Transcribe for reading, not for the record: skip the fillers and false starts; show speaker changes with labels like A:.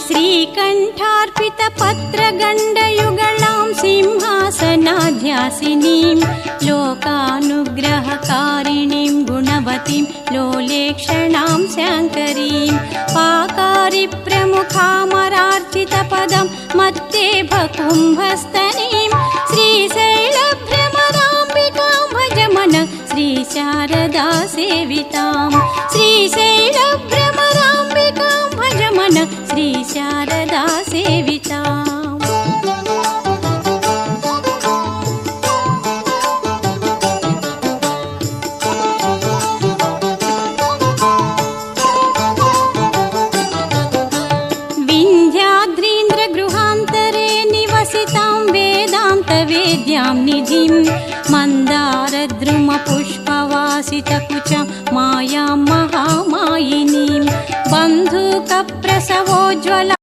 A: श्रीकण्ठार्पितपत्रगण्डयुगलां सिंहासनाध्यासिनीं लोकानुग्रहकारिणीं गुणवतीं लोलेक्षणां शङ्करीं पाकारिप्रमुखामरार्चितपदं मत्तेभकुम्भस्तनीं श्रीशैलभ्रमराम्बिकां Bhajman Sri Sharada सेवितां श्रीशैलभ्रमराम्बिकां Bhajman Sri Sharada सेविताम् विन्ध्याद्रीन्द्रगृहान्तरे निवसितां वेदान्तवेद्यां निधिं मन्दारद्रुमपुष्पवासितकुचां मायां महामायिनीं बन्धुकप्रसवोज्ज्वलां